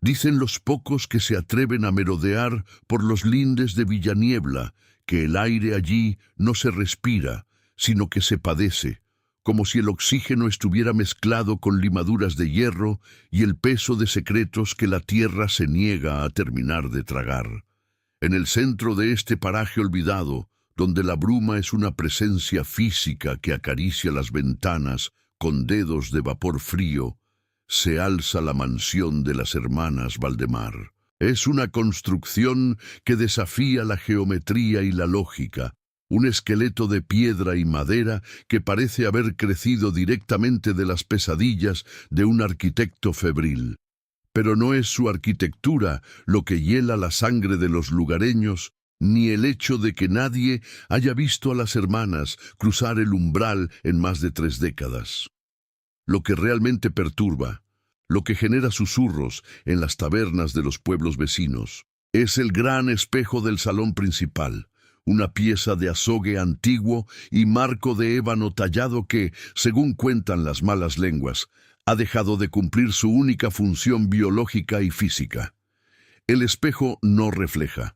Dicen los pocos que se atreven a merodear por los lindes de Villaniebla, que el aire allí no se respira, sino que se padece, como si el oxígeno estuviera mezclado con limaduras de hierro y el peso de secretos que la tierra se niega a terminar de tragar. En el centro de este paraje olvidado, donde la bruma es una presencia física que acaricia las ventanas con dedos de vapor frío, se alza la mansión de las hermanas Valdemar. Es una construcción que desafía la geometría y la lógica, un esqueleto de piedra y madera que parece haber crecido directamente de las pesadillas de un arquitecto febril. Pero no es su arquitectura lo que hiela la sangre de los lugareños, ni el hecho de que nadie haya visto a las hermanas cruzar el umbral en más de 3 décadas. Lo que realmente perturba, lo que genera susurros en las tabernas de los pueblos vecinos, es el gran espejo del salón principal, una pieza de azogue antiguo y marco de ébano tallado que, según cuentan las malas lenguas, ha dejado de cumplir su única función biológica y física. El espejo no refleja,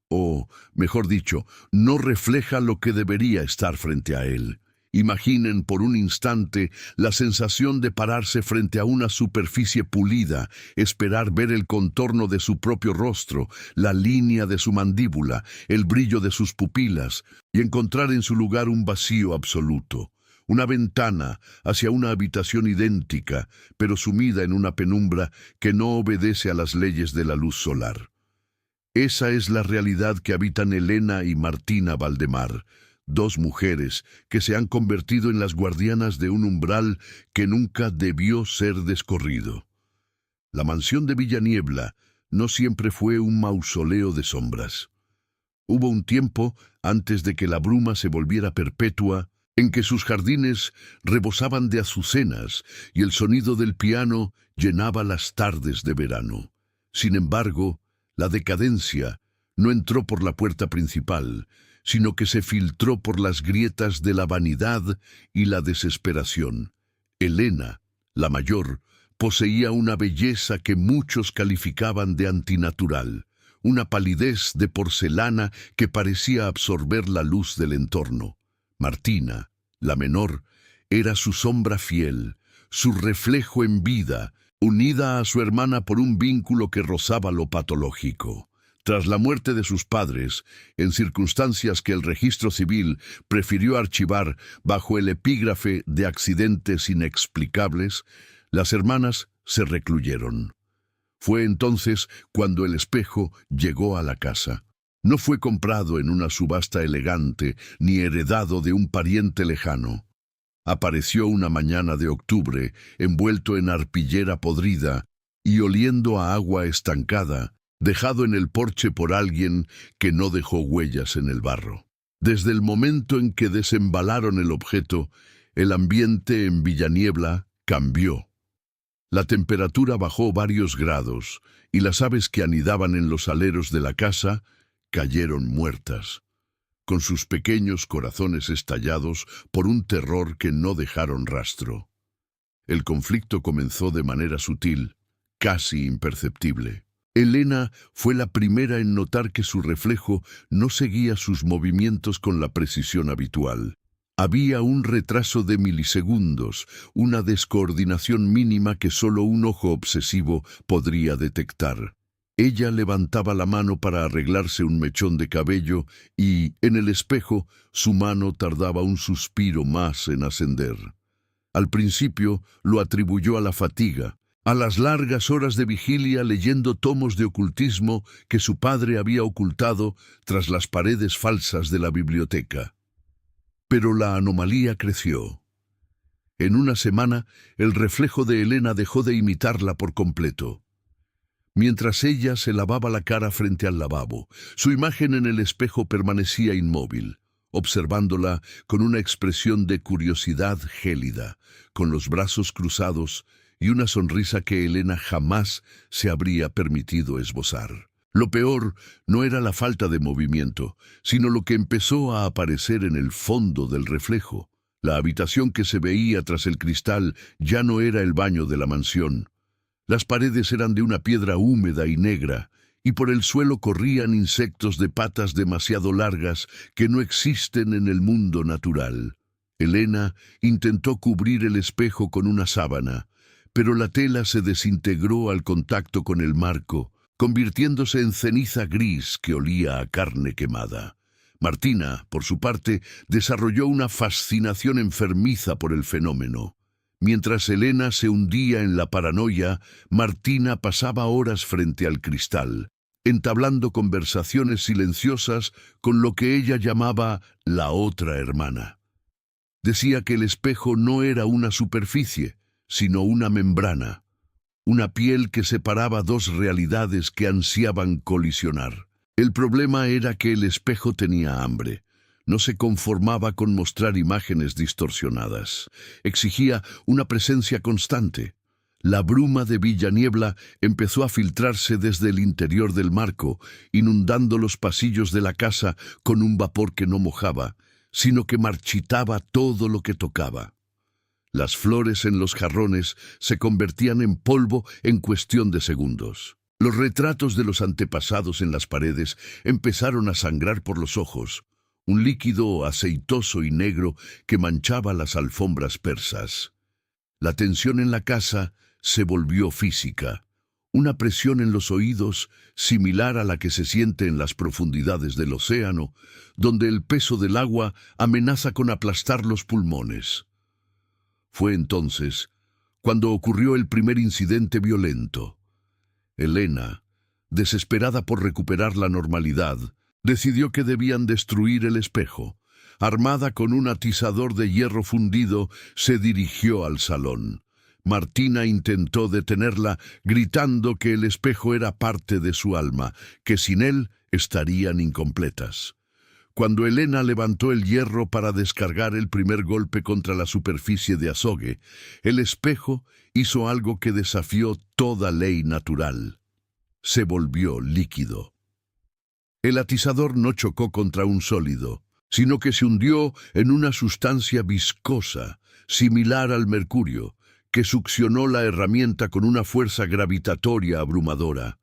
o, mejor dicho, no refleja lo que debería estar frente a él. Imaginen por un instante la sensación de pararse frente a una superficie pulida, esperar ver el contorno de su propio rostro, la línea de su mandíbula, el brillo de sus pupilas, y encontrar en su lugar un vacío absoluto. Una ventana hacia una habitación idéntica, pero sumida en una penumbra que no obedece a las leyes de la luz solar. Esa es la realidad que habitan Elena y Martina Valdemar, 2 mujeres que se han convertido en las guardianas de un umbral que nunca debió ser descorrido. La mansión de Villaniebla no siempre fue un mausoleo de sombras. Hubo un tiempo, antes de que la bruma se volviera perpetua, en que sus jardines rebosaban de azucenas y el sonido del piano llenaba las tardes de verano. Sin embargo, la decadencia no entró por la puerta principal, sino que se filtró por las grietas de la vanidad y la desesperación. Elena, la mayor, poseía una belleza que muchos calificaban de antinatural, una palidez de porcelana que parecía absorber la luz del entorno. Martina, la menor, era su sombra fiel, su reflejo en vida, unida a su hermana por un vínculo que rozaba lo patológico. Tras la muerte de sus padres, en circunstancias que el registro civil prefirió archivar bajo el epígrafe de accidentes inexplicables, las hermanas se recluyeron. Fue entonces cuando el espejo llegó a la casa. No fue comprado en una subasta elegante ni heredado de un pariente lejano. Apareció una mañana de octubre, envuelto en arpillera podrida y oliendo a agua estancada, dejado en el porche por alguien que no dejó huellas en el barro. Desde el momento en que desembalaron el objeto, el ambiente en Villaniebla cambió. La temperatura bajó varios grados y las aves que anidaban en los aleros de la casa cayeron muertas, con sus pequeños corazones estallados por un terror que no dejaron rastro. El conflicto comenzó de manera sutil, casi imperceptible. Elena fue la primera en notar que su reflejo no seguía sus movimientos con la precisión habitual. Había un retraso de milisegundos, una descoordinación mínima que solo un ojo obsesivo podría detectar. Ella levantaba la mano para arreglarse un mechón de cabello y, en el espejo, su mano tardaba un suspiro más en ascender. Al principio lo atribuyó a la fatiga, a las largas horas de vigilia leyendo tomos de ocultismo que su padre había ocultado tras las paredes falsas de la biblioteca. Pero la anomalía creció. En una semana, el reflejo de Elena dejó de imitarla por completo. Mientras ella se lavaba la cara frente al lavabo, su imagen en el espejo permanecía inmóvil, observándola con una expresión de curiosidad gélida, con los brazos cruzados y una sonrisa que Elena jamás se habría permitido esbozar. Lo peor no era la falta de movimiento, sino lo que empezó a aparecer en el fondo del reflejo. La habitación que se veía tras el cristal ya no era el baño de la mansión. Las paredes eran de una piedra húmeda y negra, y por el suelo corrían insectos de patas demasiado largas que no existen en el mundo natural. Elena intentó cubrir el espejo con una sábana, pero la tela se desintegró al contacto con el marco, convirtiéndose en ceniza gris que olía a carne quemada. Martina, por su parte, desarrolló una fascinación enfermiza por el fenómeno. Mientras Elena se hundía en la paranoia, Martina pasaba horas frente al cristal, entablando conversaciones silenciosas con lo que ella llamaba la otra hermana. Decía que el espejo no era una superficie, sino una membrana, una piel que separaba dos realidades que ansiaban colisionar. El problema era que el espejo tenía hambre. No se conformaba con mostrar imágenes distorsionadas. Exigía una presencia constante. La bruma de Villaniebla empezó a filtrarse desde el interior del marco, inundando los pasillos de la casa con un vapor que no mojaba, sino que marchitaba todo lo que tocaba. Las flores en los jarrones se convertían en polvo en cuestión de segundos. Los retratos de los antepasados en las paredes empezaron a sangrar por los ojos, un líquido aceitoso y negro que manchaba las alfombras persas. La tensión en la casa se volvió física, una presión en los oídos similar a la que se siente en las profundidades del océano, donde el peso del agua amenaza con aplastar los pulmones. Fue entonces cuando ocurrió el primer incidente violento. Elena, desesperada por recuperar la normalidad, decidió que debían destruir el espejo. Armada con un atizador de hierro fundido, se dirigió al salón. Martina intentó detenerla, gritando que el espejo era parte de su alma, que sin él estarían incompletas. Cuando Elena levantó el hierro para descargar el primer golpe contra la superficie de azogue, el espejo hizo algo que desafió toda ley natural. Se volvió líquido. El atizador no chocó contra un sólido, sino que se hundió en una sustancia viscosa, similar al mercurio, que succionó la herramienta con una fuerza gravitatoria abrumadora.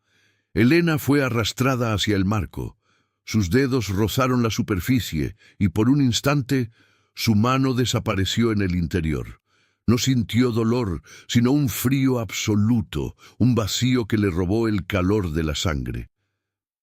Elena fue arrastrada hacia el marco. Sus dedos rozaron la superficie y por un instante su mano desapareció en el interior. No sintió dolor, sino un frío absoluto, un vacío que le robó el calor de la sangre.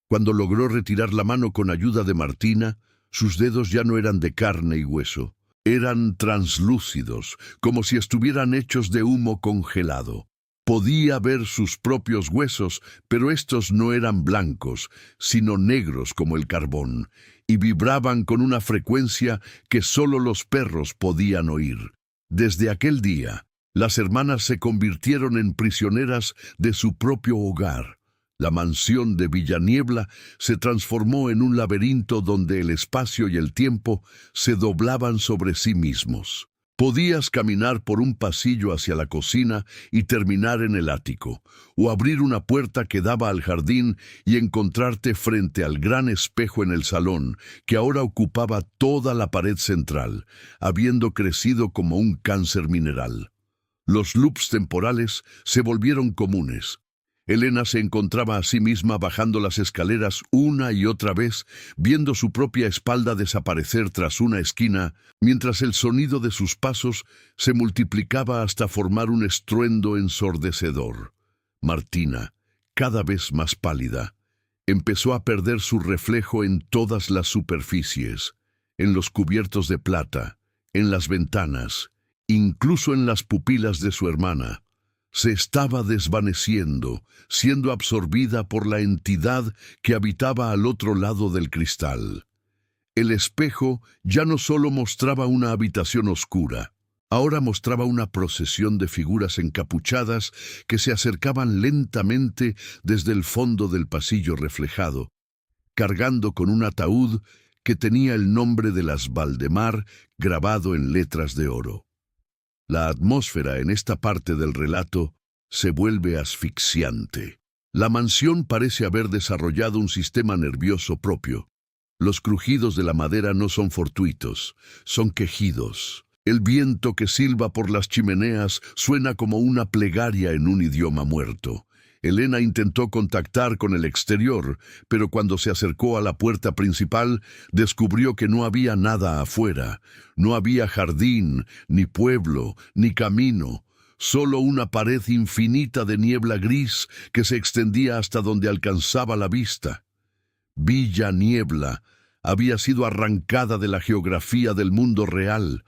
Cuando logró retirar la mano con ayuda de Martina, sus dedos ya no eran de carne y hueso. Eran translúcidos, como si estuvieran hechos de humo congelado. Podía ver sus propios huesos, pero estos no eran blancos, sino negros como el carbón, y vibraban con una frecuencia que solo los perros podían oír. Desde aquel día, las hermanas se convirtieron en prisioneras de su propio hogar. La mansión de Villaniebla se transformó en un laberinto donde el espacio y el tiempo se doblaban sobre sí mismos. Podías caminar por un pasillo hacia la cocina y terminar en el ático, o abrir una puerta que daba al jardín y encontrarte frente al gran espejo en el salón, que ahora ocupaba toda la pared central, habiendo crecido como un cáncer mineral. Los loops temporales se volvieron comunes. Elena se encontraba a sí misma bajando las escaleras una y otra vez, viendo su propia espalda desaparecer tras una esquina, mientras el sonido de sus pasos se multiplicaba hasta formar un estruendo ensordecedor. Martina, cada vez más pálida, empezó a perder su reflejo en todas las superficies, en los cubiertos de plata, en las ventanas, incluso en las pupilas de su hermana. Se estaba desvaneciendo, siendo absorbida por la entidad que habitaba al otro lado del cristal. El espejo ya no solo mostraba una habitación oscura, ahora mostraba una procesión de figuras encapuchadas que se acercaban lentamente desde el fondo del pasillo reflejado, cargando con un ataúd que tenía el nombre de las Valdemar grabado en letras de oro. La atmósfera en esta parte del relato se vuelve asfixiante. La mansión parece haber desarrollado un sistema nervioso propio. Los crujidos de la madera no son fortuitos, son quejidos. El viento que silba por las chimeneas suena como una plegaria en un idioma muerto. Elena intentó contactar con el exterior, pero cuando se acercó a la puerta principal, descubrió que no había nada afuera. No había jardín, ni pueblo, ni camino. Solo una pared infinita de niebla gris que se extendía hasta donde alcanzaba la vista. Villa Niebla había sido arrancada de la geografía del mundo real.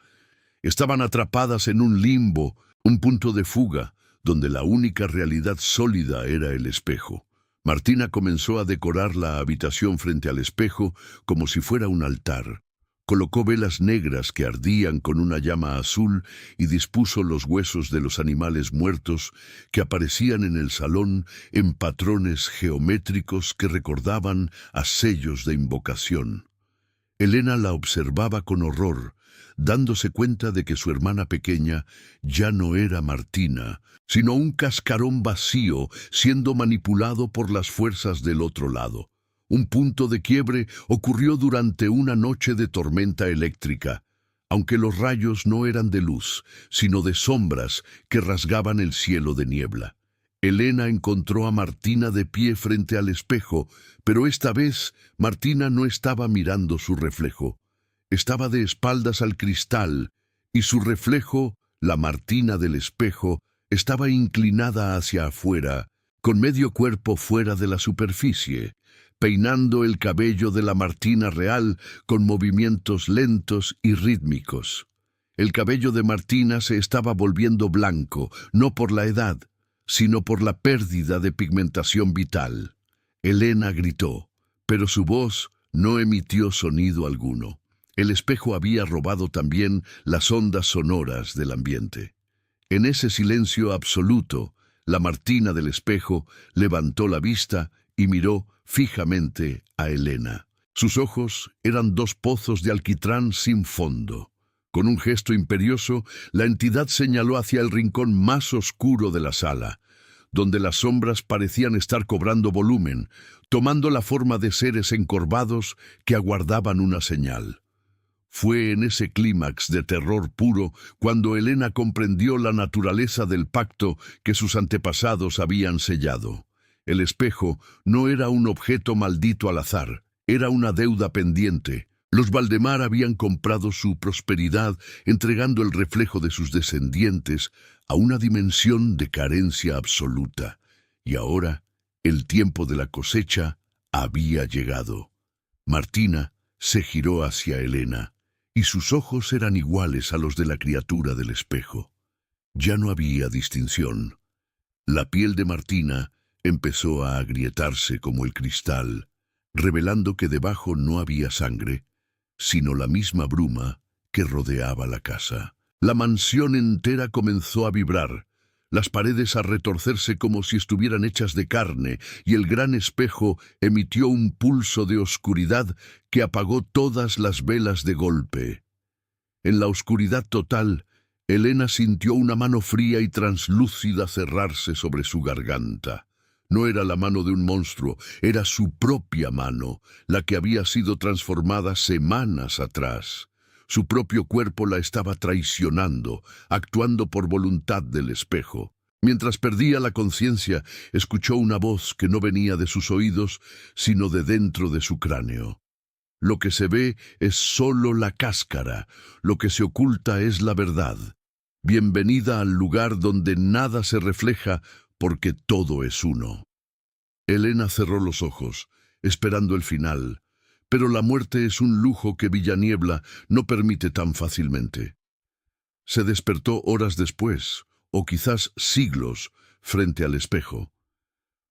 Estaban atrapadas en un limbo, un punto de fuga, donde la única realidad sólida era el espejo. Martina comenzó a decorar la habitación frente al espejo como si fuera un altar. Colocó velas negras que ardían con una llama azul y dispuso los huesos de los animales muertos que aparecían en el salón en patrones geométricos que recordaban a sellos de invocación. Elena la observaba con horror, dándose cuenta de que su hermana pequeña ya no era Martina, sino un cascarón vacío siendo manipulado por las fuerzas del otro lado. Un punto de quiebre ocurrió durante una noche de tormenta eléctrica, aunque los rayos no eran de luz, sino de sombras que rasgaban el cielo de niebla. Elena encontró a Martina de pie frente al espejo, pero esta vez Martina no estaba mirando su reflejo. Estaba de espaldas al cristal, y su reflejo, la Martina del espejo, estaba inclinada hacia afuera, con medio cuerpo fuera de la superficie, peinando el cabello de la Martina real con movimientos lentos y rítmicos. El cabello de Martina se estaba volviendo blanco, no por la edad, sino por la pérdida de pigmentación vital. Elena gritó, pero su voz no emitió sonido alguno. El espejo había robado también las ondas sonoras del ambiente. En ese silencio absoluto, la Martina del espejo levantó la vista y miró fijamente a Elena. Sus ojos eran dos pozos de alquitrán sin fondo. Con un gesto imperioso, la entidad señaló hacia el rincón más oscuro de la sala, donde las sombras parecían estar cobrando volumen, tomando la forma de seres encorvados que aguardaban una señal. Fue en ese clímax de terror puro cuando Elena comprendió la naturaleza del pacto que sus antepasados habían sellado. El espejo no era un objeto maldito al azar, era una deuda pendiente. Los Valdemar habían comprado su prosperidad entregando el reflejo de sus descendientes a una dimensión de carencia absoluta. Y ahora, el tiempo de la cosecha había llegado. Martina se giró hacia Elena, y sus ojos eran iguales a los de la criatura del espejo. Ya no había distinción. La piel de Martina empezó a agrietarse como el cristal, revelando que debajo no había sangre, sino la misma bruma que rodeaba la casa. La mansión entera comenzó a vibrar, las paredes a retorcerse como si estuvieran hechas de carne, y el gran espejo emitió un pulso de oscuridad que apagó todas las velas de golpe. En la oscuridad total, Elena sintió una mano fría y translúcida cerrarse sobre su garganta. No era la mano de un monstruo, era su propia mano, la que había sido transformada semanas atrás. Su propio cuerpo la estaba traicionando, actuando por voluntad del espejo. Mientras perdía la conciencia, escuchó una voz que no venía de sus oídos, sino de dentro de su cráneo. Lo que se ve es solo la cáscara, lo que se oculta es la verdad. Bienvenida al lugar donde nada se refleja, porque todo es uno. Elena cerró los ojos, esperando el final, pero la muerte es un lujo que Villaniebla no permite tan fácilmente. Se despertó horas después, o quizás siglos, frente al espejo.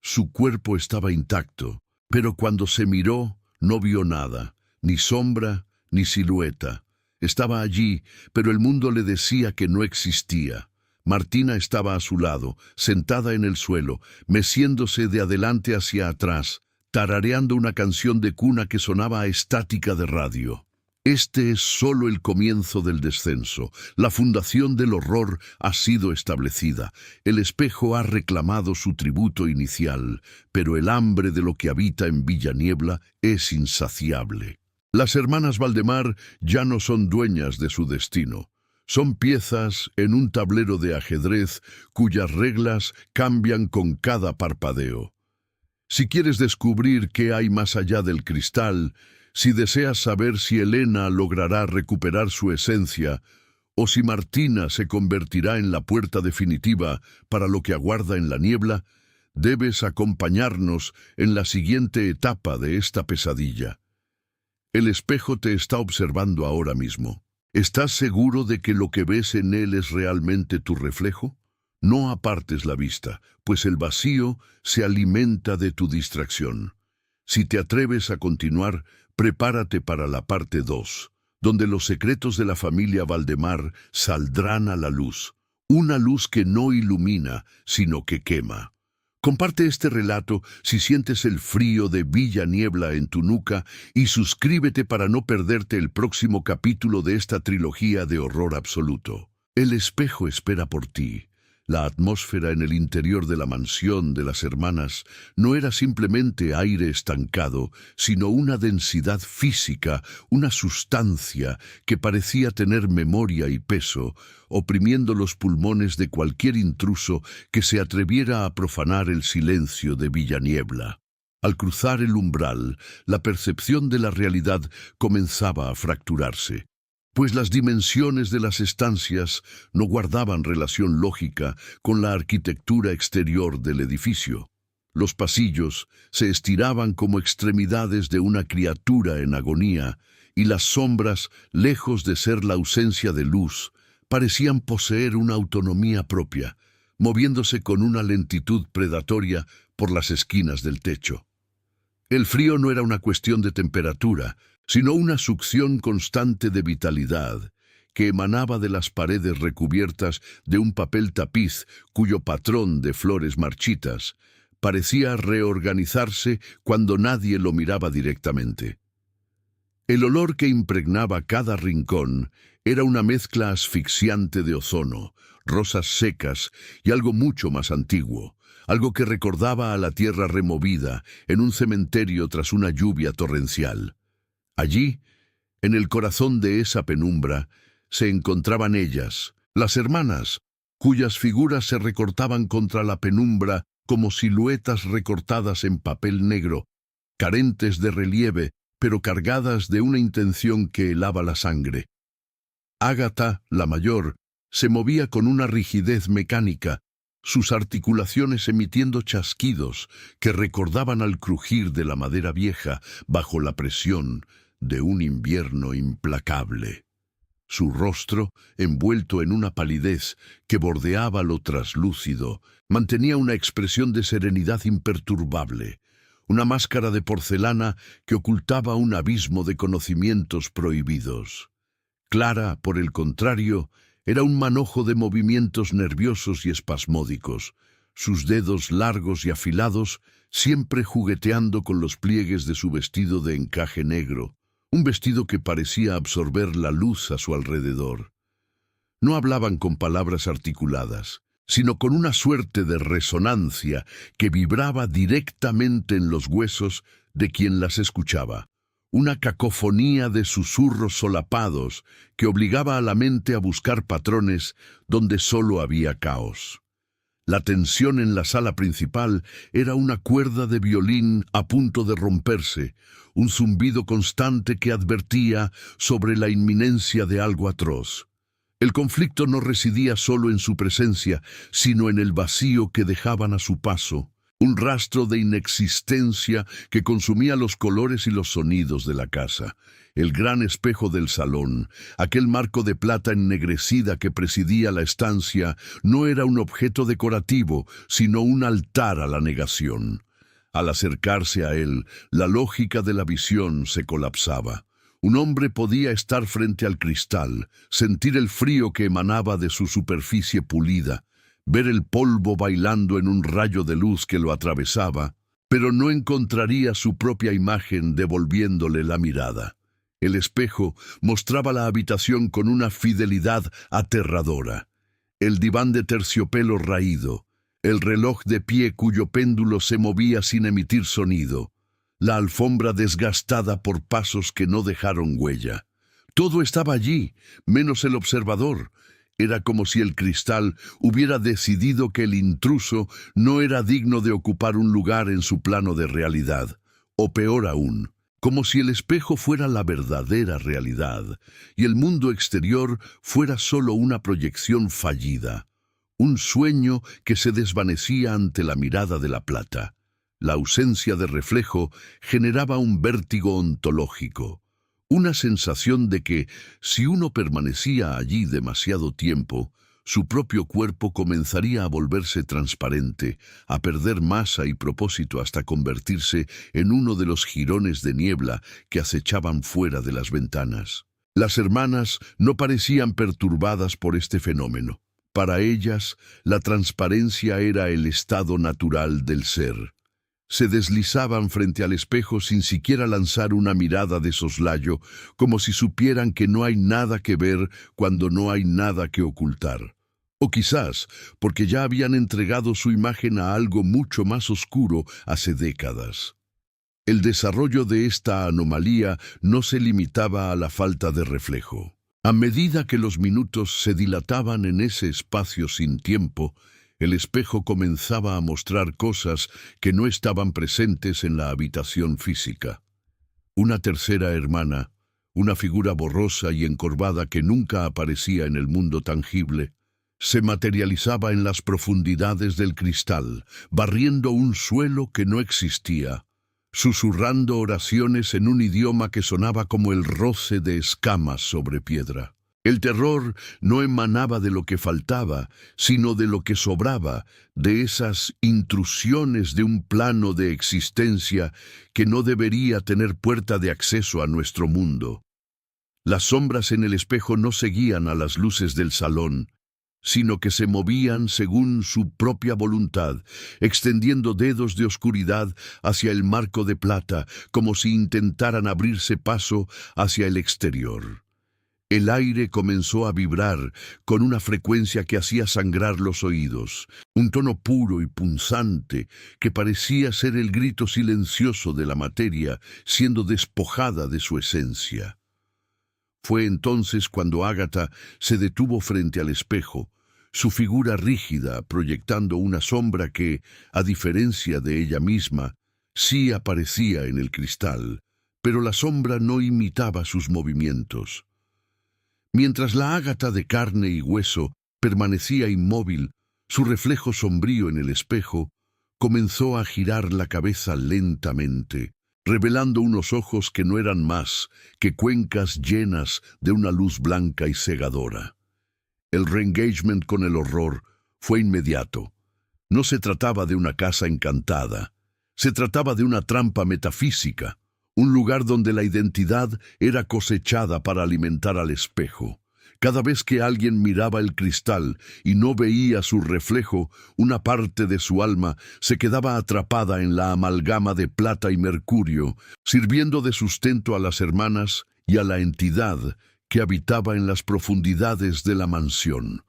Su cuerpo estaba intacto, pero cuando se miró no vio nada, ni sombra ni silueta. Estaba allí, pero el mundo le decía que no existía. Martina estaba a su lado, sentada en el suelo, meciéndose de adelante hacia atrás, tarareando una canción de cuna que sonaba a estática de radio. Este es solo el comienzo del descenso. La fundación del horror ha sido establecida. El espejo ha reclamado su tributo inicial, pero el hambre de lo que habita en Villaniebla es insaciable. Las hermanas Valdemar ya no son dueñas de su destino. Son piezas en un tablero de ajedrez cuyas reglas cambian con cada parpadeo. Si quieres descubrir qué hay más allá del cristal, si deseas saber si Elena logrará recuperar su esencia, o si Martina se convertirá en la puerta definitiva para lo que aguarda en la niebla, debes acompañarnos en la siguiente etapa de esta pesadilla. El espejo te está observando ahora mismo. ¿Estás seguro de que lo que ves en él es realmente tu reflejo? No apartes la vista, pues el vacío se alimenta de tu distracción. Si te atreves a continuar, prepárate para la parte 2, donde los secretos de la familia Valdemar saldrán a la luz. Una luz que no ilumina, sino que quema. Comparte este relato si sientes el frío de Villaniebla en tu nuca y suscríbete para no perderte el próximo capítulo de esta trilogía de horror absoluto. El espejo espera por ti. La atmósfera en el interior de la mansión de las hermanas no era simplemente aire estancado, sino una densidad física, una sustancia que parecía tener memoria y peso, oprimiendo los pulmones de cualquier intruso que se atreviera a profanar el silencio de Villaniebla. Al cruzar el umbral, la percepción de la realidad comenzaba a fracturarse, pues las dimensiones de las estancias no guardaban relación lógica con la arquitectura exterior del edificio. Los pasillos se estiraban como extremidades de una criatura en agonía, y las sombras, lejos de ser la ausencia de luz, parecían poseer una autonomía propia, moviéndose con una lentitud predatoria por las esquinas del techo. El frío no era una cuestión de temperatura, sino una succión constante de vitalidad que emanaba de las paredes recubiertas de un papel tapiz cuyo patrón de flores marchitas parecía reorganizarse cuando nadie lo miraba directamente. El olor que impregnaba cada rincón era una mezcla asfixiante de ozono, rosas secas y algo mucho más antiguo, algo que recordaba a la tierra removida en un cementerio tras una lluvia torrencial. Allí, en el corazón de esa penumbra, se encontraban ellas, las hermanas, cuyas figuras se recortaban contra la penumbra como siluetas recortadas en papel negro, carentes de relieve, pero cargadas de una intención que helaba la sangre. Ágata, la mayor, se movía con una rigidez mecánica, sus articulaciones emitiendo chasquidos que recordaban al crujir de la madera vieja bajo la presión de un invierno implacable. Su rostro, envuelto en una palidez que bordeaba lo traslúcido, mantenía una expresión de serenidad imperturbable, una máscara de porcelana que ocultaba un abismo de conocimientos prohibidos. Clara, por el contrario, era un manojo de movimientos nerviosos y espasmódicos, sus dedos largos y afilados siempre jugueteando con los pliegues de su vestido de encaje negro, un vestido que parecía absorber la luz a su alrededor. No hablaban con palabras articuladas, sino con una suerte de resonancia que vibraba directamente en los huesos de quien las escuchaba, una cacofonía de susurros solapados que obligaba a la mente a buscar patrones donde solo había caos. La tensión en la sala principal era una cuerda de violín a punto de romperse, un zumbido constante que advertía sobre la inminencia de algo atroz. El conflicto no residía solo en su presencia, sino en el vacío que dejaban a su paso, un rastro de inexistencia que consumía los colores y los sonidos de la casa. El gran espejo del salón, aquel marco de plata ennegrecida que presidía la estancia, no era un objeto decorativo, sino un altar a la negación. Al acercarse a él, la lógica de la visión se colapsaba. Un hombre podía estar frente al cristal, sentir el frío que emanaba de su superficie pulida, ver el polvo bailando en un rayo de luz que lo atravesaba, pero no encontraría su propia imagen devolviéndole la mirada. El espejo mostraba la habitación con una fidelidad aterradora. El diván de terciopelo raído, el reloj de pie cuyo péndulo se movía sin emitir sonido, la alfombra desgastada por pasos que no dejaron huella. Todo estaba allí, menos el observador. Era como si el cristal hubiera decidido que el intruso no era digno de ocupar un lugar en su plano de realidad. O peor aún, como si el espejo fuera la verdadera realidad y el mundo exterior fuera solo una proyección fallida, un sueño que se desvanecía ante la mirada de la plata. La ausencia de reflejo generaba un vértigo ontológico, una sensación de que, si uno permanecía allí demasiado tiempo, su propio cuerpo comenzaría a volverse transparente, a perder masa y propósito hasta convertirse en uno de los jirones de niebla que acechaban fuera de las ventanas. Las hermanas no parecían perturbadas por este fenómeno. Para ellas, la transparencia era el estado natural del ser. Se deslizaban frente al espejo sin siquiera lanzar una mirada de soslayo, como si supieran que no hay nada que ver cuando no hay nada que ocultar. O quizás porque ya habían entregado su imagen a algo mucho más oscuro hace décadas. El desarrollo de esta anomalía no se limitaba a la falta de reflejo. A medida que los minutos se dilataban en ese espacio sin tiempo, el espejo comenzaba a mostrar cosas que no estaban presentes en la habitación física. Una tercera hermana, una figura borrosa y encorvada que nunca aparecía en el mundo tangible, se materializaba en las profundidades del cristal, barriendo un suelo que no existía, susurrando oraciones en un idioma que sonaba como el roce de escamas sobre piedra. El terror no emanaba de lo que faltaba, sino de lo que sobraba, de esas intrusiones de un plano de existencia que no debería tener puerta de acceso a nuestro mundo. Las sombras en el espejo no seguían a las luces del salón, sino que se movían según su propia voluntad, extendiendo dedos de oscuridad hacia el marco de plata, como si intentaran abrirse paso hacia el exterior. El aire comenzó a vibrar con una frecuencia que hacía sangrar los oídos, un tono puro y punzante que parecía ser el grito silencioso de la materia siendo despojada de su esencia. Fue entonces cuando Ágata se detuvo frente al espejo, su figura rígida proyectando una sombra que, a diferencia de ella misma, sí aparecía en el cristal, pero la sombra no imitaba sus movimientos. Mientras la Ágata de carne y hueso permanecía inmóvil, su reflejo sombrío en el espejo comenzó a girar la cabeza lentamente, revelando unos ojos que no eran más que cuencas llenas de una luz blanca y cegadora. El reengagement con el horror fue inmediato. No se trataba de una casa encantada, se trataba de una trampa metafísica, un lugar donde la identidad era cosechada para alimentar al espejo. Cada vez que alguien miraba el cristal y no veía su reflejo, una parte de su alma se quedaba atrapada en la amalgama de plata y mercurio, sirviendo de sustento a las hermanas y a la entidad que habitaba en las profundidades de la mansión.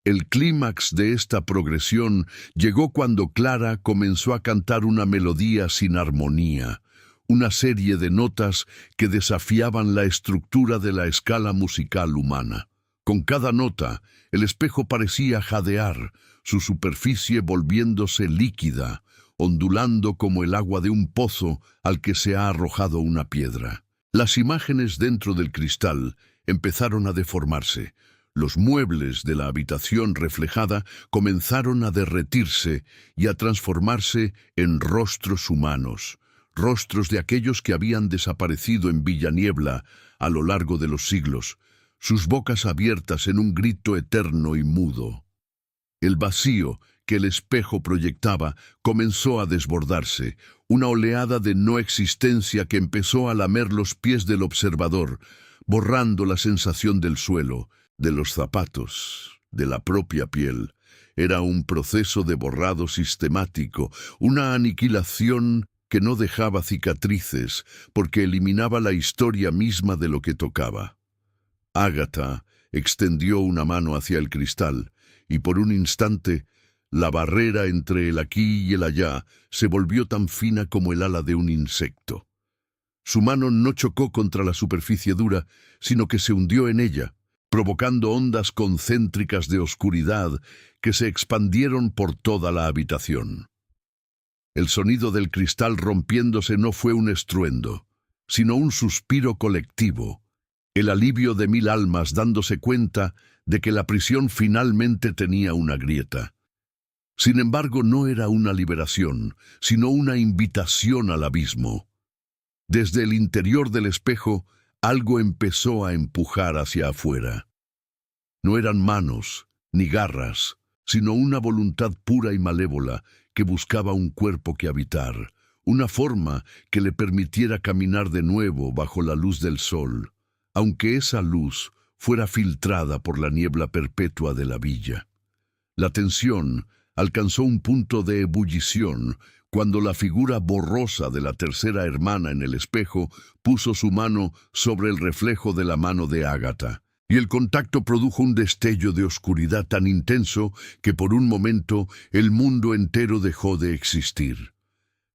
El clímax de esta progresión llegó cuando Clara comenzó a cantar una melodía sin armonía, una serie de notas que desafiaban la estructura de la escala musical humana. Con cada nota, el espejo parecía jadear, su superficie volviéndose líquida, ondulando como el agua de un pozo al que se ha arrojado una piedra. Las imágenes dentro del cristal empezaron a deformarse. Los muebles de la habitación reflejada comenzaron a derretirse y a transformarse en rostros humanos, rostros de aquellos que habían desaparecido en Villaniebla a lo largo de los siglos, sus bocas abiertas en un grito eterno y mudo. El vacío que el espejo proyectaba comenzó a desbordarse, una oleada de no existencia que empezó a lamer los pies del observador, borrando la sensación del suelo, de los zapatos, de la propia piel. Era un proceso de borrado sistemático, una aniquilación que no dejaba cicatrices porque eliminaba la historia misma de lo que tocaba. Ágata extendió una mano hacia el cristal y por un instante la barrera entre el aquí y el allá se volvió tan fina como el ala de un insecto. Su mano no chocó contra la superficie dura, sino que se hundió en ella, provocando ondas concéntricas de oscuridad que se expandieron por toda la habitación. El sonido del cristal rompiéndose no fue un estruendo, sino un suspiro colectivo, el alivio de 1000 almas dándose cuenta de que la prisión finalmente tenía una grieta. Sin embargo, no era una liberación, sino una invitación al abismo. Desde el interior del espejo, algo empezó a empujar hacia afuera. No eran manos, ni garras, sino una voluntad pura y malévola que buscaba un cuerpo que habitar, una forma que le permitiera caminar de nuevo bajo la luz del sol, aunque esa luz fuera filtrada por la niebla perpetua de la villa. La tensión alcanzó un punto de ebullición cuando la figura borrosa de la tercera hermana en el espejo puso su mano sobre el reflejo de la mano de Ágata, y el contacto produjo un destello de oscuridad tan intenso que por un momento el mundo entero dejó de existir.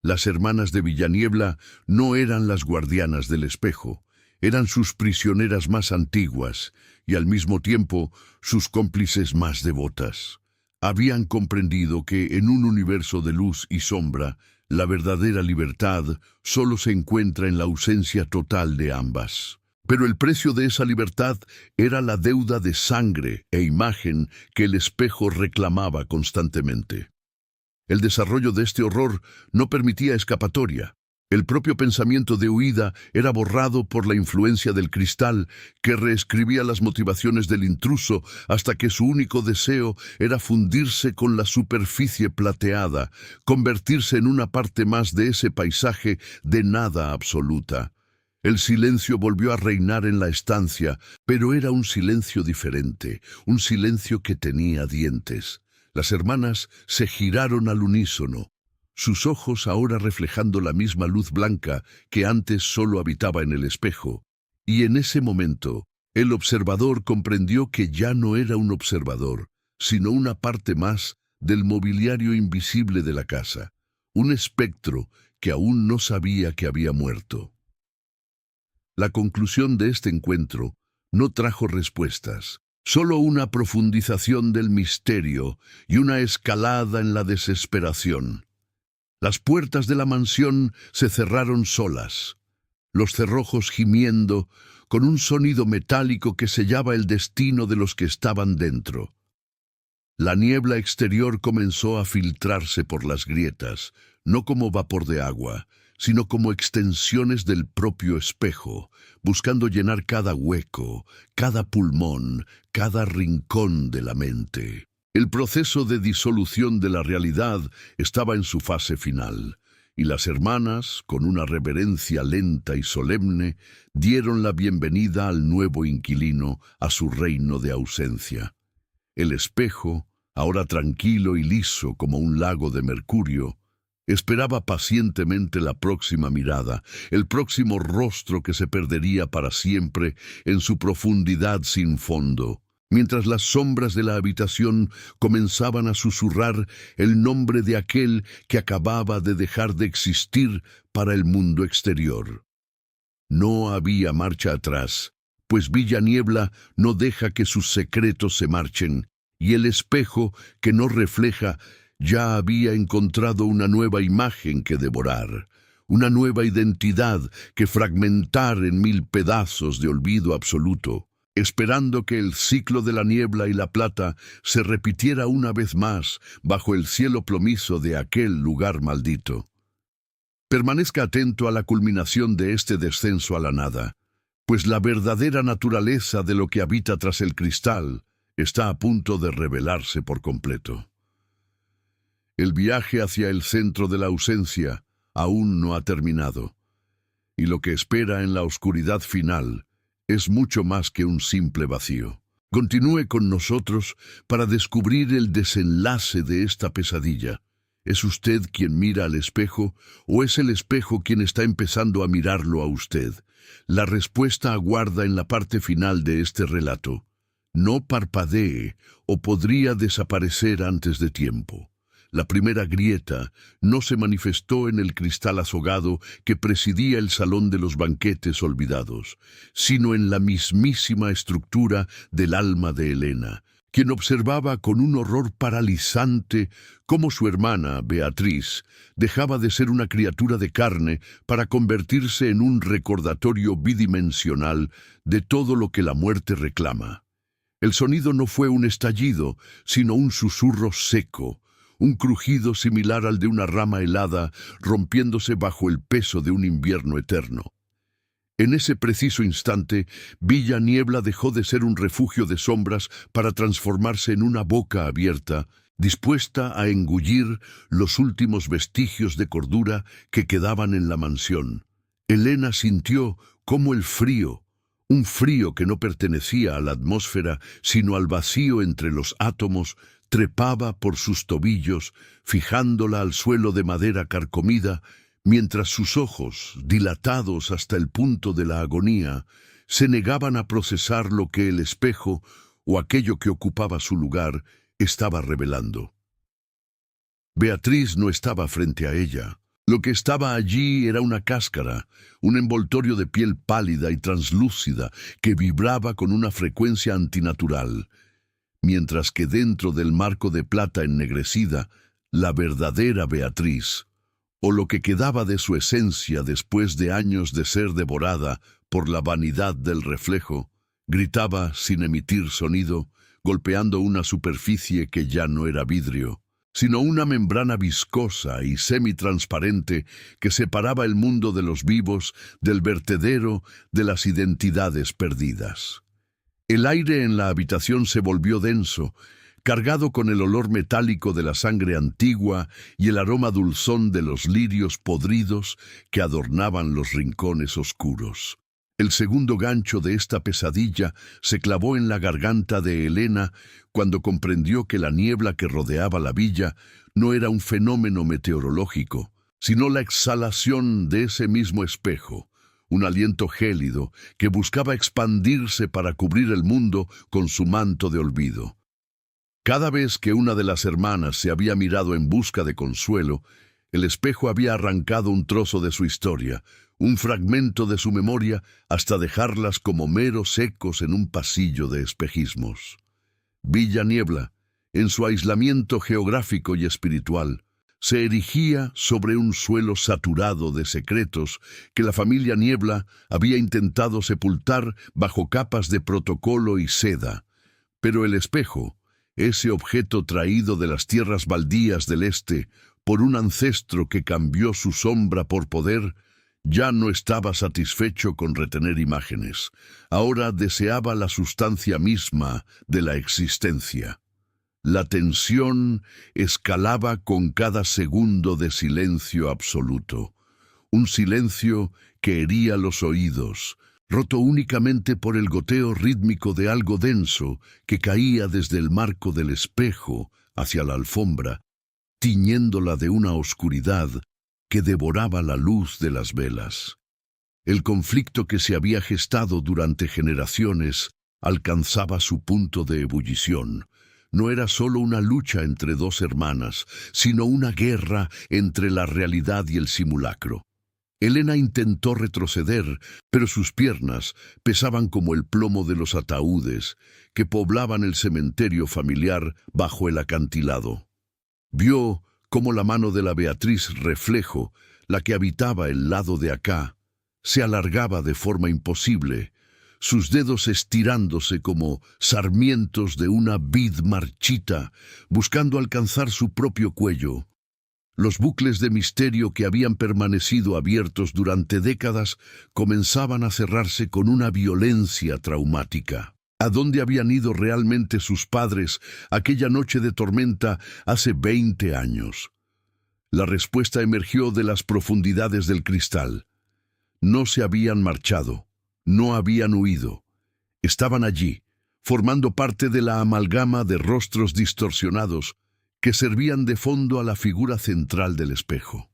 Las hermanas de Villaniebla no eran las guardianas del espejo, eran sus prisioneras más antiguas y al mismo tiempo sus cómplices más devotas. Habían comprendido que en un universo de luz y sombra, la verdadera libertad solo se encuentra en la ausencia total de ambas. Pero el precio de esa libertad era la deuda de sangre e imagen que el espejo reclamaba constantemente. El desarrollo de este horror no permitía escapatoria. El propio pensamiento de huida era borrado por la influencia del cristal que reescribía las motivaciones del intruso hasta que su único deseo era fundirse con la superficie plateada, convertirse en una parte más de ese paisaje de nada absoluta. El silencio volvió a reinar en la estancia, pero era un silencio diferente, un silencio que tenía dientes. Las hermanas se giraron al unísono, sus ojos ahora reflejando la misma luz blanca que antes solo habitaba en el espejo. Y en ese momento, el observador comprendió que ya no era un observador, sino una parte más del mobiliario invisible de la casa, un espectro que aún no sabía que había muerto. La conclusión de este encuentro no trajo respuestas, solo una profundización del misterio y una escalada en la desesperación. Las puertas de la mansión se cerraron solas, los cerrojos gimiendo con un sonido metálico que sellaba el destino de los que estaban dentro. La niebla exterior comenzó a filtrarse por las grietas, no como vapor de agua, sino como extensiones del propio espejo, buscando llenar cada hueco, cada pulmón, cada rincón de la mente. El proceso de disolución de la realidad estaba en su fase final, y las hermanas, con una reverencia lenta y solemne, dieron la bienvenida al nuevo inquilino a su reino de ausencia. El espejo, ahora tranquilo y liso como un lago de mercurio, esperaba pacientemente la próxima mirada, el próximo rostro que se perdería para siempre en su profundidad sin fondo, mientras las sombras de la habitación comenzaban a susurrar el nombre de aquel que acababa de dejar de existir para el mundo exterior. No había marcha atrás, pues Villaniebla no deja que sus secretos se marchen, y el espejo que no refleja ya había encontrado una nueva imagen que devorar, una nueva identidad que fragmentar en 1000 pedazos de olvido absoluto, esperando que el ciclo de la niebla y la plata se repitiera una vez más bajo el cielo plomizo de aquel lugar maldito. Permanezca atento a la culminación de este descenso a la nada, pues la verdadera naturaleza de lo que habita tras el cristal está a punto de revelarse por completo. El viaje hacia el centro de la ausencia aún no ha terminado, y lo que espera en la oscuridad final es mucho más que un simple vacío. Continúe con nosotros para descubrir el desenlace de esta pesadilla. ¿Es usted quien mira al espejo o es el espejo quien está empezando a mirarlo a usted? La respuesta aguarda en la parte final de este relato. No parpadee o podría desaparecer antes de tiempo. La primera grieta no se manifestó en el cristal azogado que presidía el salón de los banquetes olvidados, sino en la mismísima estructura del alma de Helena, quien observaba con un horror paralizante cómo su hermana, Beatriz, dejaba de ser una criatura de carne para convertirse en un recordatorio bidimensional de todo lo que la muerte reclama. El sonido no fue un estallido, sino un susurro seco, un crujido similar al de una rama helada rompiéndose bajo el peso de un invierno eterno. En ese preciso instante, Villa Niebla dejó de ser un refugio de sombras para transformarse en una boca abierta, dispuesta a engullir los últimos vestigios de cordura que quedaban en la mansión. Helena sintió cómo el frío, un frío que no pertenecía a la atmósfera, sino al vacío entre los átomos, trepaba por sus tobillos, fijándola al suelo de madera carcomida, mientras sus ojos, dilatados hasta el punto de la agonía, se negaban a procesar lo que el espejo, o aquello que ocupaba su lugar, estaba revelando. Beatriz no estaba frente a ella. Lo que estaba allí era una cáscara, un envoltorio de piel pálida y translúcida que vibraba con una frecuencia antinatural, mientras que dentro del marco de plata ennegrecida, la verdadera Beatriz, o lo que quedaba de su esencia después de años de ser devorada por la vanidad del reflejo, gritaba sin emitir sonido, golpeando una superficie que ya no era vidrio, sino una membrana viscosa y semitransparente que separaba el mundo de los vivos del vertedero de las identidades perdidas. El aire en la habitación se volvió denso, cargado con el olor metálico de la sangre antigua y el aroma dulzón de los lirios podridos que adornaban los rincones oscuros. El segundo gancho de esta pesadilla se clavó en la garganta de Helena cuando comprendió que la niebla que rodeaba la villa no era un fenómeno meteorológico, sino la exhalación de ese mismo espejo, un aliento gélido que buscaba expandirse para cubrir el mundo con su manto de olvido. Cada vez que una de las hermanas se había mirado en busca de consuelo, el espejo había arrancado un trozo de su historia, un fragmento de su memoria, hasta dejarlas como meros ecos en un pasillo de espejismos. Villa Niebla, en su aislamiento geográfico y espiritual, se erigía sobre un suelo saturado de secretos que la familia Niebla había intentado sepultar bajo capas de protocolo y seda. Pero el espejo, ese objeto traído de las tierras baldías del este por un ancestro que cambió su sombra por poder, ya no estaba satisfecho con retener imágenes. Ahora deseaba la sustancia misma de la existencia. La tensión escalaba con cada segundo de silencio absoluto. Un silencio que hería los oídos, roto únicamente por el goteo rítmico de algo denso que caía desde el marco del espejo hacia la alfombra, tiñéndola de una oscuridad que devoraba la luz de las velas. El conflicto que se había gestado durante generaciones alcanzaba su punto de ebullición. No era solo una lucha entre dos hermanas, sino una guerra entre la realidad y el simulacro. Helena intentó retroceder, pero sus piernas pesaban como el plomo de los ataúdes que poblaban el cementerio familiar bajo el acantilado. Vio cómo la mano de la Beatriz reflejo, la que habitaba el lado de acá, se alargaba de forma imposible, sus dedos estirándose como sarmientos de una vid marchita, buscando alcanzar su propio cuello. Los bucles de misterio que habían permanecido abiertos durante décadas comenzaban a cerrarse con una violencia traumática. ¿A dónde habían ido realmente sus padres aquella noche de tormenta hace 20 años? La respuesta emergió de las profundidades del cristal. No se habían marchado, no habían huido. Estaban allí, formando parte de la amalgama de rostros distorsionados que servían de fondo a la figura central del espejo.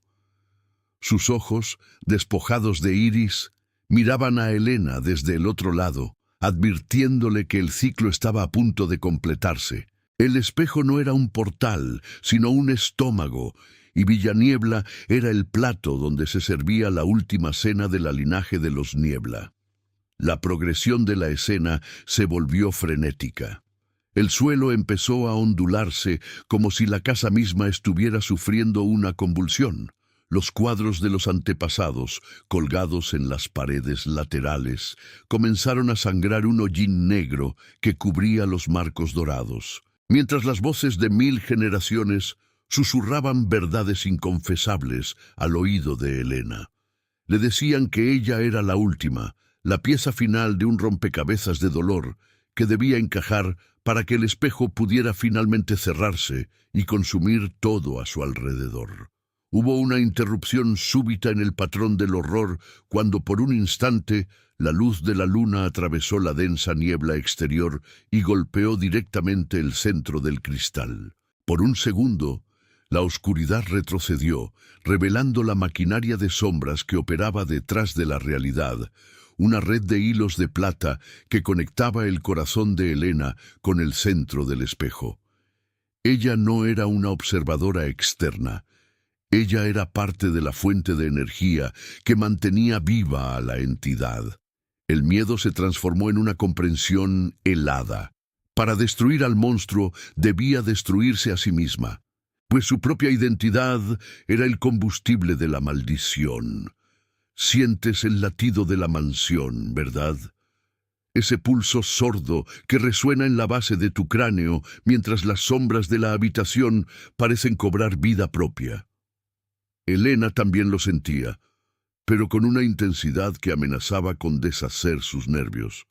Sus ojos, despojados de iris, miraban a Helena desde el otro lado, advirtiéndole que el ciclo estaba a punto de completarse, El espejo no era un portal, sino un estómago, y Villaniebla era el plato donde se servía la última cena de la linaje de los Niebla. La progresión de la escena se volvió frenética. El suelo empezó a ondularse como si la casa misma estuviera sufriendo una convulsión. Los cuadros de los antepasados, colgados en las paredes laterales, comenzaron a sangrar un hollín negro que cubría los marcos dorados, mientras las voces de 1000 generaciones susurraban verdades inconfesables al oído de Helena. Le decían que ella era la última, la pieza final de un rompecabezas de dolor que debía encajar para que el espejo pudiera finalmente cerrarse y consumir todo a su alrededor. Hubo una interrupción súbita en el patrón del horror cuando por un instante la luz de la luna atravesó la densa niebla exterior y golpeó directamente el centro del cristal. Por un segundo, la oscuridad retrocedió, revelando la maquinaria de sombras que operaba detrás de la realidad, una red de hilos de plata que conectaba el corazón de Helena con el centro del espejo. Ella no era una observadora externa. Ella era parte de la fuente de energía que mantenía viva a la entidad. El miedo se transformó en una comprensión helada. Para destruir al monstruo debía destruirse a sí misma, pues su propia identidad era el combustible de la maldición. Sientes el latido de la mansión, ¿verdad? Ese pulso sordo que resuena en la base de tu cráneo mientras las sombras de la habitación parecen cobrar vida propia. Helena también lo sentía, pero con una intensidad que amenazaba con deshacer sus nervios.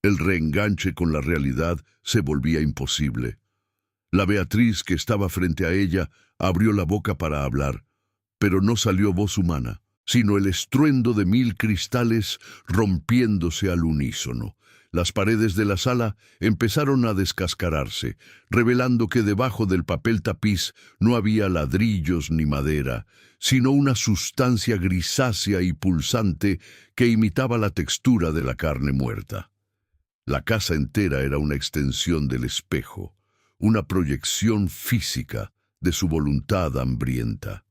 El reenganche con la realidad se volvía imposible. La Beatriz que estaba frente a ella abrió la boca para hablar, pero no salió voz humana, sino el estruendo de 1000 cristales rompiéndose al unísono. Las paredes de la sala empezaron a descascararse, revelando que debajo del papel tapiz no había ladrillos ni madera, sino una sustancia grisácea y pulsante que imitaba la textura de la carne muerta. La casa entera era una extensión del espejo, una proyección física de su voluntad hambrienta.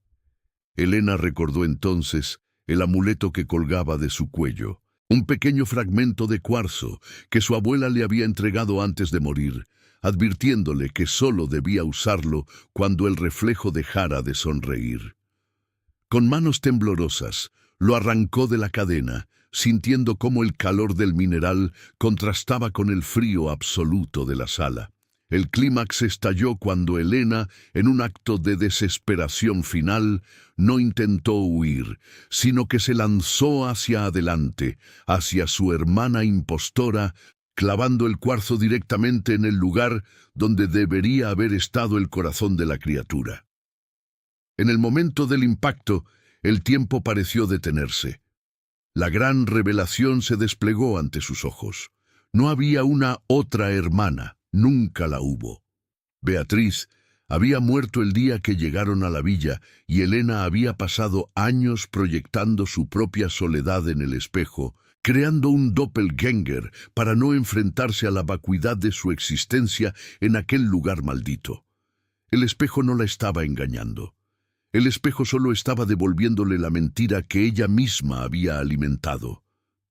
Helena recordó entonces el amuleto que colgaba de su cuello, un pequeño fragmento de cuarzo que su abuela le había entregado antes de morir, advirtiéndole que solo debía usarlo cuando el reflejo dejara de sonreír. Con manos temblorosas, lo arrancó de la cadena, sintiendo cómo el calor del mineral contrastaba con el frío absoluto de la sala. El clímax estalló cuando Helena, en un acto de desesperación final, no intentó huir, sino que se lanzó hacia adelante, hacia su hermana impostora, clavando el cuarzo directamente en el lugar donde debería haber estado el corazón de la criatura. En el momento del impacto, el tiempo pareció detenerse. La gran revelación se desplegó ante sus ojos. No había una otra hermana. Nunca la hubo. Beatriz había muerto el día que llegaron a la villa y Helena había pasado años proyectando su propia soledad en el espejo, creando un doppelgänger para no enfrentarse a la vacuidad de su existencia en aquel lugar maldito. El espejo no la estaba engañando. El espejo solo estaba devolviéndole la mentira que ella misma había alimentado.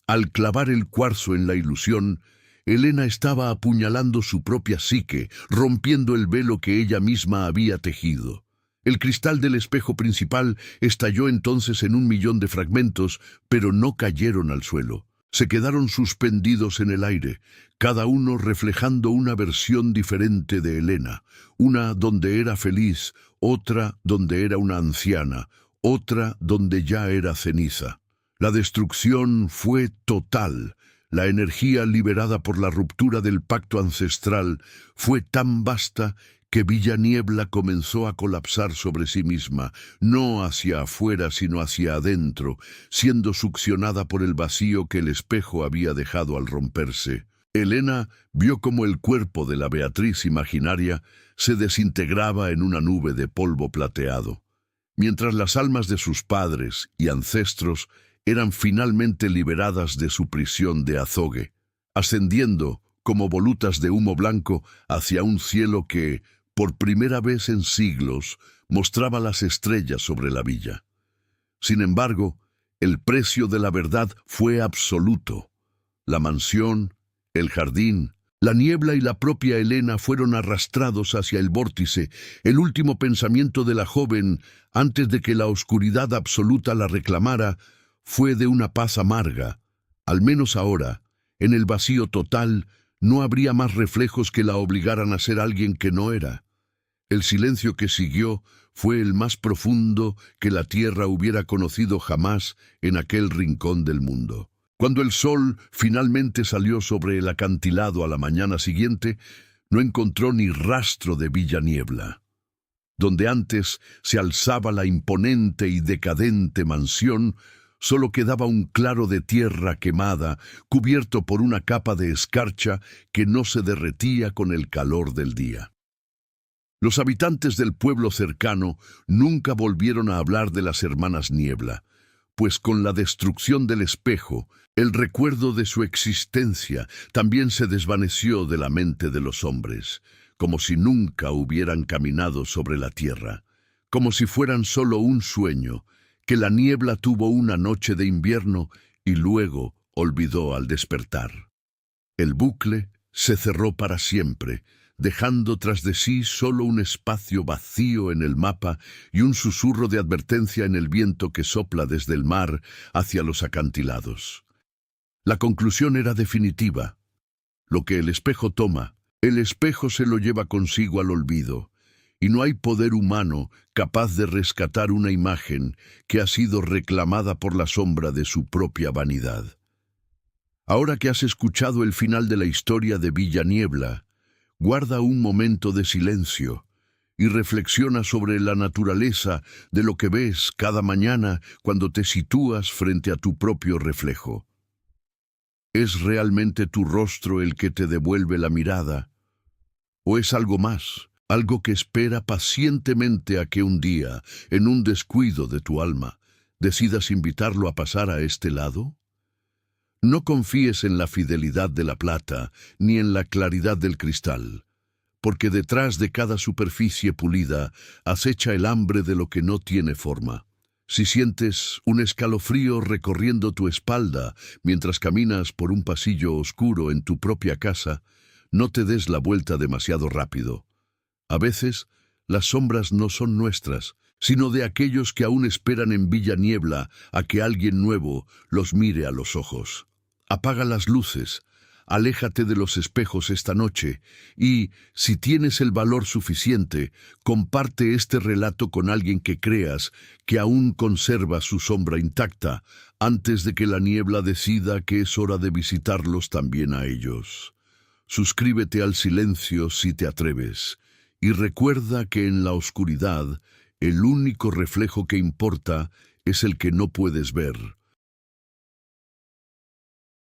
Al clavar el cuarzo en la ilusión, Helena estaba apuñalando su propia psique, rompiendo el velo que ella misma había tejido. El cristal del espejo principal estalló entonces en 1.000.000 de fragmentos, pero no cayeron al suelo. Se quedaron suspendidos en el aire, cada uno reflejando una versión diferente de Helena, una donde era feliz, otra donde era una anciana, otra donde ya era ceniza. La destrucción fue total. La energía liberada por la ruptura del pacto ancestral fue tan vasta que Villaniebla comenzó a colapsar sobre sí misma, no hacia afuera sino hacia adentro, siendo succionada por el vacío que el espejo había dejado al romperse. Helena vio cómo el cuerpo de la Beatriz imaginaria se desintegraba en una nube de polvo plateado, mientras las almas de sus padres y ancestros eran finalmente liberadas de su prisión de azogue, ascendiendo como volutas de humo blanco, hacia un cielo que, por primera vez en siglos, mostraba las estrellas sobre la villa. Sin embargo, el precio de la verdad fue absoluto. La mansión, el jardín, la niebla y la propia Helena fueron arrastrados hacia el vórtice. El último pensamiento de la joven, antes de que la oscuridad absoluta la reclamara, fue de una paz amarga. Al menos ahora, en el vacío total, no habría más reflejos que la obligaran a ser alguien que no era. El silencio que siguió fue el más profundo que la tierra hubiera conocido jamás en aquel rincón del mundo. Cuando el sol finalmente salió sobre el acantilado a la mañana siguiente, no encontró ni rastro de Villaniebla. Donde antes se alzaba la imponente y decadente mansión, solo quedaba un claro de tierra quemada, cubierto por una capa de escarcha que no se derretía con el calor del día. Los habitantes del pueblo cercano nunca volvieron a hablar de las hermanas Niebla, pues con la destrucción del espejo, el recuerdo de su existencia también se desvaneció de la mente de los hombres, como si nunca hubieran caminado sobre la tierra, como si fueran solo un sueño, que la niebla tuvo una noche de invierno y luego olvidó al despertar. El bucle se cerró para siempre, dejando tras de sí solo un espacio vacío en el mapa y un susurro de advertencia en el viento que sopla desde el mar hacia los acantilados. La conclusión era definitiva. Lo que el espejo toma, el espejo se lo lleva consigo al olvido, y no hay poder humano capaz de rescatar una imagen que ha sido reclamada por la sombra de su propia vanidad. Ahora que has escuchado el final de la historia de Villaniebla, guarda un momento de silencio y reflexiona sobre la naturaleza de lo que ves cada mañana cuando te sitúas frente a tu propio reflejo. ¿Es realmente tu rostro el que te devuelve la mirada? ¿O es algo más, algo que espera pacientemente a que un día, en un descuido de tu alma, decidas invitarlo a pasar a este lado? No confíes en la fidelidad de la plata, ni en la claridad del cristal, porque detrás de cada superficie pulida acecha el hambre de lo que no tiene forma. Si sientes un escalofrío recorriendo tu espalda mientras caminas por un pasillo oscuro en tu propia casa, no te des la vuelta demasiado rápido. A veces, las sombras no son nuestras, sino de aquellos que aún esperan en Villaniebla a que alguien nuevo los mire a los ojos. Apaga las luces, aléjate de los espejos esta noche y, si tienes el valor suficiente, comparte este relato con alguien que creas que aún conserva su sombra intacta antes de que la niebla decida que es hora de visitarlos también a ellos. Suscríbete al silencio si te atreves y recuerda que en la oscuridad el único reflejo que importa es el que no puedes ver.